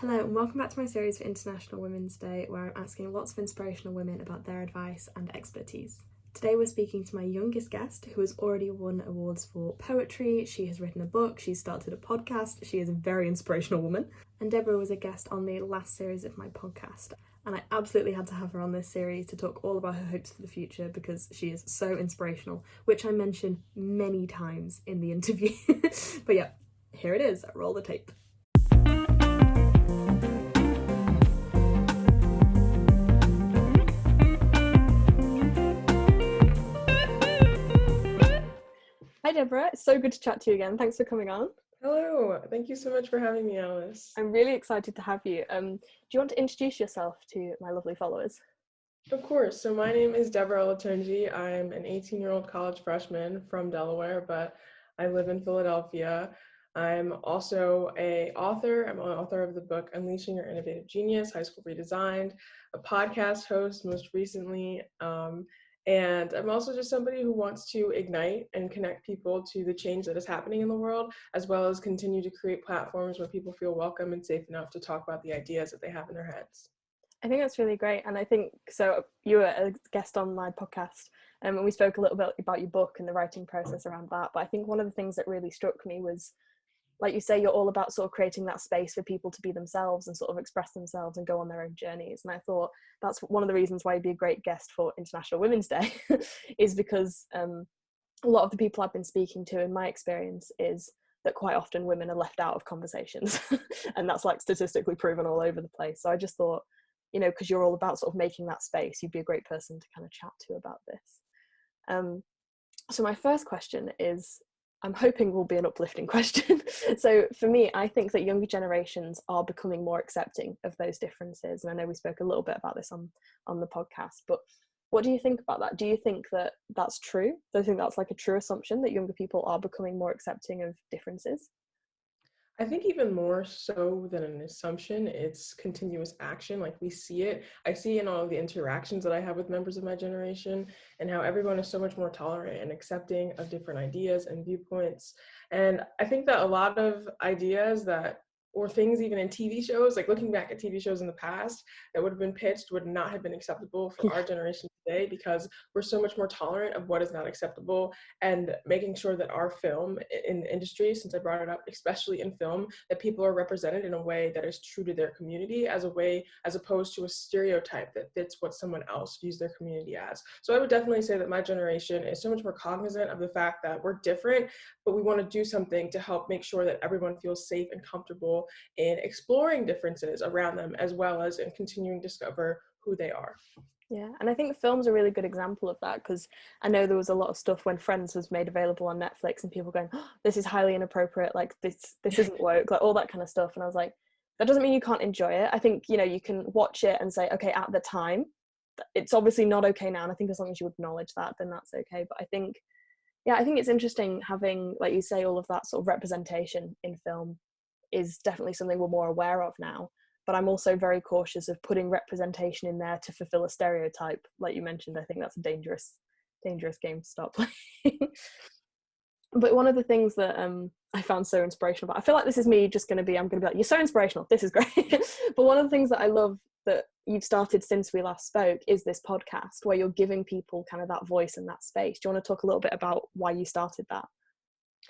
Hello and welcome back to my series for International Women's Day, where I'm asking lots of inspirational women about their advice and expertise. Today we're speaking to my youngest guest, who has already won awards for poetry. She has written a book, she's started a podcast, she is a very inspirational woman. And Deborah was a guest on the last series of my podcast. And I absolutely had to have her on this series to talk all about her hopes for the future because she is so inspirational, which I mention many times in the interview. But yeah, here it is, roll the tape. Hi Deborah, it's so good to chat to you again. Thanks for coming on. Hello, thank you so much for having me, Alice. I'm really excited to have you. Do you want to introduce yourself to my lovely followers? Of course. So my name is Deborah Olatunji. I'm an 18-year-old college freshman from Delaware, but I live in Philadelphia. I'm also an author. I'm an author of the book Unleashing Your Innovative Genius, High School Redesigned, a podcast host most recently. And I'm also just somebody who wants to ignite and connect people to the change that is happening in the world, as well as continue to create platforms where people feel welcome and safe enough to talk about the ideas that they have in their heads. I think that's really great. And I think, so you were a guest on my podcast and we spoke a little bit about your book and the writing process around that. But I think one of the things that really struck me was, like you say, you're all about sort of creating that space for people to be themselves and sort of express themselves and go on their own journeys. And I thought that's one of the reasons why you'd be a great guest for International Women's Day is because a lot of the people I've been speaking to, in my experience, is that quite often women are left out of conversations and that's like statistically proven all over the place. So I just thought, you know, because you're all about sort of making that space, you'd be a great person to kind of chat to about this. So my first question is, I'm hoping will be an uplifting question. So for me, I think that younger generations are becoming more accepting of those differences. And I know we spoke a little bit about this on the podcast, but what do you think about that? Do you think that that's true? Do you think that's like a true assumption that younger people are becoming more accepting of differences? I think even more so than an assumption, it's continuous action. Like we see it. I see in all of the interactions that I have with members of my generation and how everyone is so much more tolerant and accepting of different ideas and viewpoints. And I think that a lot of ideas that or things even in TV shows, like looking back at TV shows in the past that would have been pitched would not have been acceptable for our generation today because we're so much more tolerant of what is not acceptable and making sure that our film in the industry, since I brought it up, especially in film, that people are represented in a way that is true to their community as opposed to a stereotype that fits what someone else views their community as. So I would definitely say that my generation is so much more cognizant of the fact that we're different, but we want to do something to help make sure that everyone feels safe and comfortable in exploring differences around them, as well as in continuing to discover who they are. Yeah, and I think the film's a really good example of that because I know there was a lot of stuff when Friends was made available on Netflix and people going, oh, this is highly inappropriate, like this isn't woke, like all that kind of stuff. And I was like, that doesn't mean you can't enjoy it. I think, you know, you can watch it and say, okay, at the time, it's obviously not okay now. And I think as long as you acknowledge that, then that's okay. But I think it's interesting having, like you say, all of that sort of representation in film is definitely something we're more aware of now. But I'm also very cautious of putting representation in there to fulfill a stereotype. Like you mentioned, I think that's a dangerous game to start playing. But one of the things that I found so inspirational about, I feel like this is me just I'm going to be like, you're so inspirational, this is great. But one of the things that I love that you've started since we last spoke is this podcast where you're giving people kind of that voice and that space. Do you want to talk a little bit about why you started that?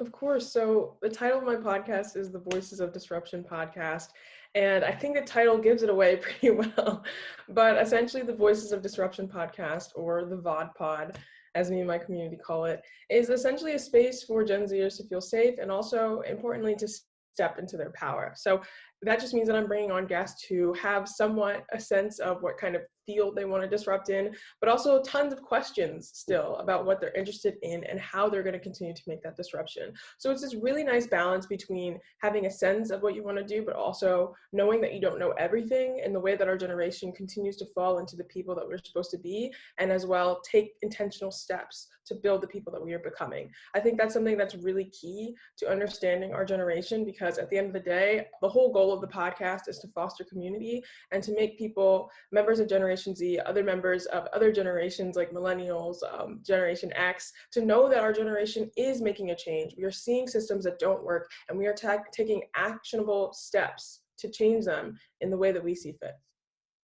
Of course. So the title of my podcast is the Voices of Disruption podcast. And I think the title gives it away pretty well. But essentially, the Voices of Disruption podcast, or the VOD pod, as me and my community call it, is essentially a space for Gen Zers to feel safe and also, importantly, to step into their power. So that just means that I'm bringing on guests who have somewhat a sense of what kind of field they want to disrupt in, but also tons of questions still about what they're interested in and how they're going to continue to make that disruption. So it's this really nice balance between having a sense of what you want to do, but also knowing that you don't know everything, in the way that our generation continues to fall into the people that we're supposed to be, and as well take intentional steps to build the people that we are becoming. I think that's something that's really key to understanding our generation, because at the end of the day, the whole goal of the podcast is to foster community and to make people, members of Generation Z, other members of other generations like millennials, Generation X, to know that our generation is making a change. We are seeing systems that don't work, and we are taking actionable steps to change them in the way that we see fit.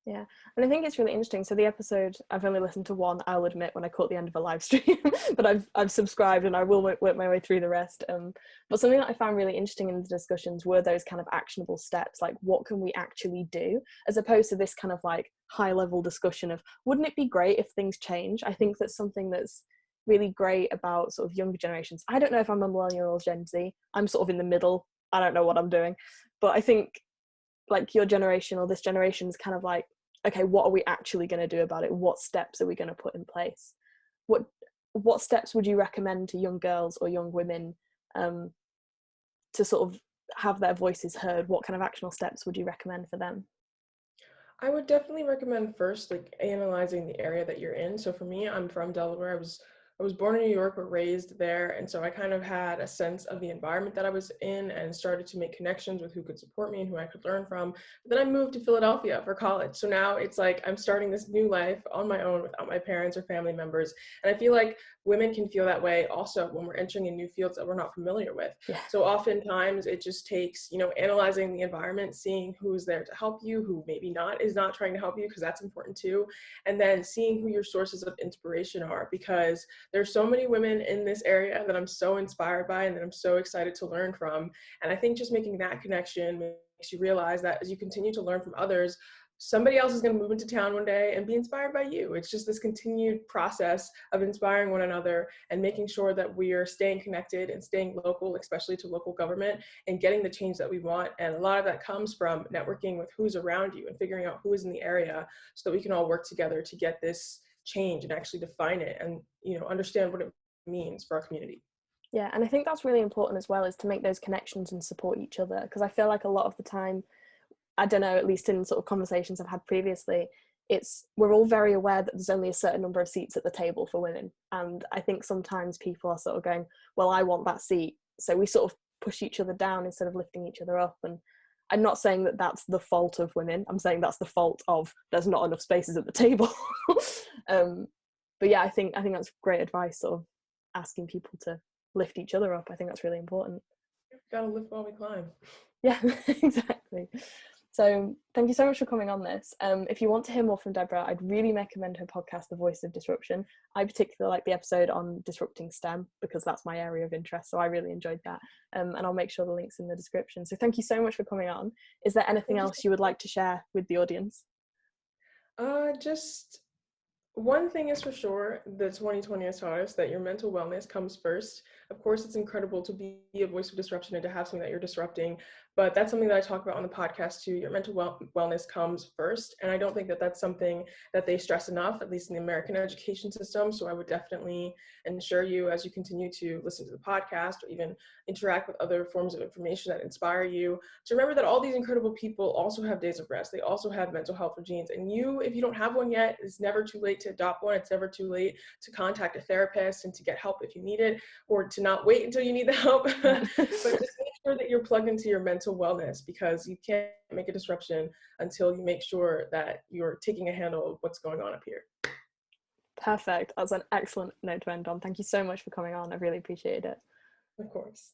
Yeah, and I think it's really interesting. So the episode, I've only listened to one, I'll admit, when I caught the end of a live stream, but I've subscribed and I will work my way through the rest. But something that I found really interesting in the discussions were those kind of actionable steps, like what can we actually do, as opposed to this kind of like high level discussion of wouldn't it be great if things change. I think that's something that's really great about sort of younger generations. I don't know if I'm a millennial or Gen Z. I'm sort of in the middle. I don't know what I'm doing, but I think like your generation or this generation is kind of like, okay, what are we actually going to do about it? What steps are we going to put in place? What steps would you recommend to young girls or young women to sort of have their voices heard? What kind of actionable steps would you recommend for them? I would definitely recommend first like analyzing the area that you're in. So for me, I'm from Delaware. I was born in New York but raised there, and so I kind of had a sense of the environment that I was in and started to make connections with who could support me and who I could learn from. But then I moved to Philadelphia for college. So now it's like I'm starting this new life on my own without my parents or family members. And I feel like women can feel that way also when we're entering in new fields that we're not familiar with. Yeah. So oftentimes it just takes, analyzing the environment, seeing who's there to help you, who maybe is not trying to help you, because that's important too. And then seeing who your sources of inspiration are, because there's so many women in this area that I'm so inspired by and that I'm so excited to learn from. And I think just making that connection makes you realize that as you continue to learn from others, somebody else is going to move into town one day and be inspired by you. It's just this continued process of inspiring one another and making sure that we are staying connected and staying local, especially to local government, and getting the change that we want. And a lot of that comes from networking with who's around you and figuring out who is in the area so that we can all work together to get this change and actually define it and understand what it means for our community. Yeah, and I think that's really important as well, is to make those connections and support each other, because I feel like a lot of the time, I don't know, at least in sort of conversations I've had previously, we're all very aware that there's only a certain number of seats at the table for women, and I think sometimes people are sort of going, well, I want that seat, so we sort of push each other down instead of lifting each other up. And I'm not saying that that's the fault of women, I'm saying that's the fault of there's not enough spaces at the table. But yeah, I think that's great advice, sort of asking people to lift each other up. I think that's really important. Gotta lift while we climb. Yeah, exactly. So thank you so much for coming on this. If you want to hear more from Deborah, I'd really recommend her podcast, The Voice of Disruption. I particularly like the episode on disrupting STEM because that's my area of interest, so I really enjoyed that. And I'll make sure the link's in the description. So thank you so much for coming on. Is there anything else you would like to share with the audience? Just one thing is for sure, the 2020 has taught us that your mental wellness comes first. Of course, it's incredible to be a voice of disruption and to have something that you're disrupting, but that's something that I talk about on the podcast too. Your mental wellness comes first, and I don't think that that's something that they stress enough, at least in the American education system. So I would definitely ensure you, as you continue to listen to the podcast or even interact with other forms of information that inspire you, to remember that all these incredible people also have days of rest. They also have mental health routines, and if you don't have one yet, it's never too late to adopt one. It's never too late to contact a therapist and to get help if you need it, or to not wait until you need the help. But just make sure that you're plugged into your mental wellness, because you can't make a disruption until you make sure that you're taking a handle of what's going on up here. Perfect. That's an excellent note to end on. Thank you so much for coming on. I really appreciated it. Of course.